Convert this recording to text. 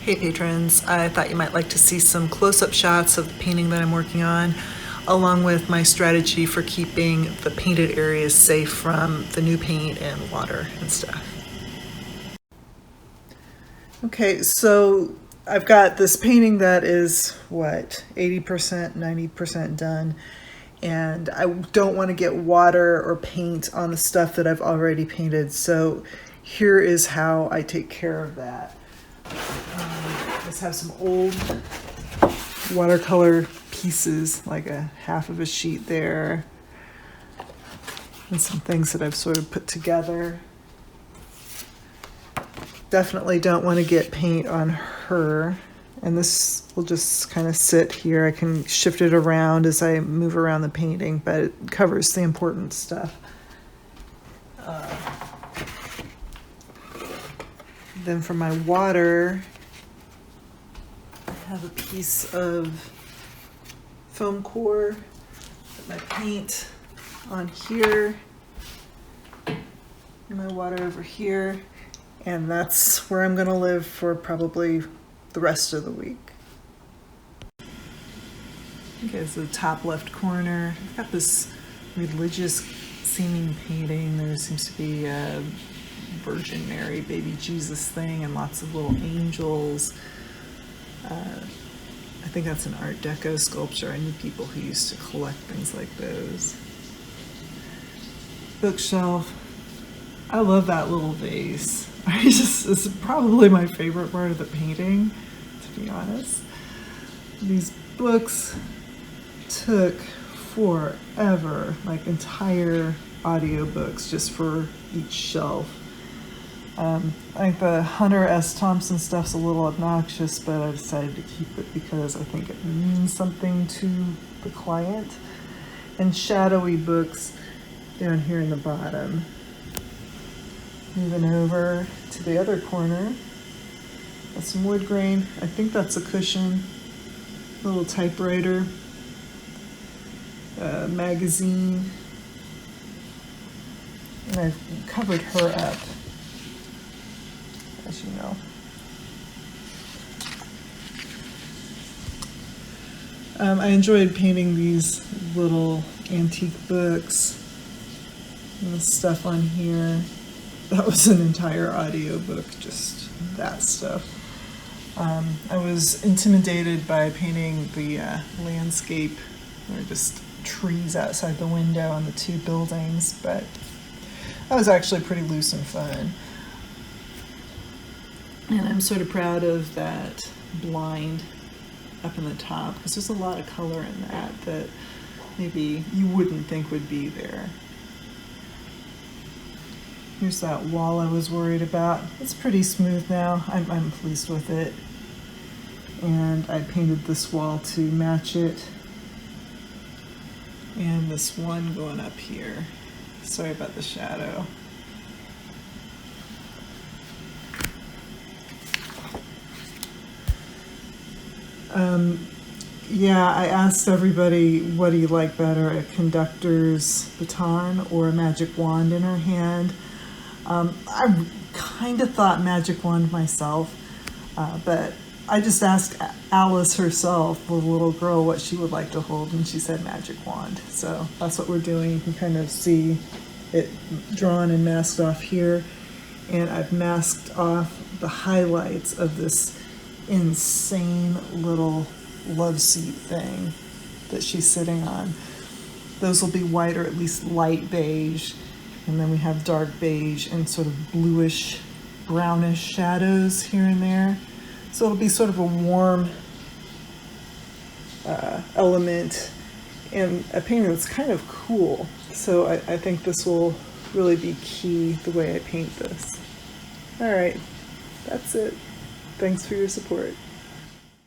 Hey patrons, I thought you might like to see some close-up shots of the painting that I'm working on, along with my strategy for keeping the painted areas safe from the new paint and water and stuff. Okay, so I've got this painting that is, 80%, 90% done, and I don't want to get water or paint on the stuff that I've already painted, so here is how I take care of that. Let's have some old watercolor pieces, like a half of a sheet there, and some things that I've sort of put together. Definitely don't want to get paint on her, and this will just kind of sit here. I can shift it around as I move around the painting, but it covers the important stuff. Then for my water, I have a piece of foam core, put my paint on here, and my water over here, and that's where I'm going to live for probably the rest of the week. Okay, so the top left corner, I've got this religious seeming painting. There seems to be a Virgin Mary, baby Jesus thing, and lots of little angels. I think that's an Art Deco sculpture. I knew people who used to collect things like those. Bookshelf. I love that little vase. It's probably my favorite part of the painting, to be honest. These books took forever, like entire audiobooks just for each shelf. I think the Hunter S. Thompson stuff's a little obnoxious, but I decided to keep it because I think it means something to the client. And shadowy books down here in the bottom. Moving over to the other corner, got some wood grain. I think that's a cushion, a little typewriter, a magazine, and I've covered her up, as you know. I enjoyed painting these little antique books and the stuff on here. That was an entire audiobook, just that stuff. I was intimidated by painting the landscape. There were just trees outside the window on the two buildings, but that was actually pretty loose and fun. And I'm sort of proud of that blind up in the top, because there's a lot of color in that maybe you wouldn't think would be there. Here's that wall I was worried about. It's pretty smooth now. I'm pleased with it. And I painted this wall to match it. And this one going up here. Sorry about the shadow. Yeah, I asked everybody, what do you like better, a conductor's baton or a magic wand in her hand? I kind of thought magic wand myself, but I just asked Alice herself, the little girl, what she would like to hold, and she said magic wand. So that's what we're doing. You can kind of see it drawn and masked off here, and I've masked off the highlights of this insane little love seat thing that she's sitting on. Those will be white or at least light beige. And then we have dark beige and sort of bluish, brownish shadows here and there. So it'll be sort of a warm element and a painting that's kind of cool. So I think this will really be key the way I paint this. All right, that's it. Thanks for your support.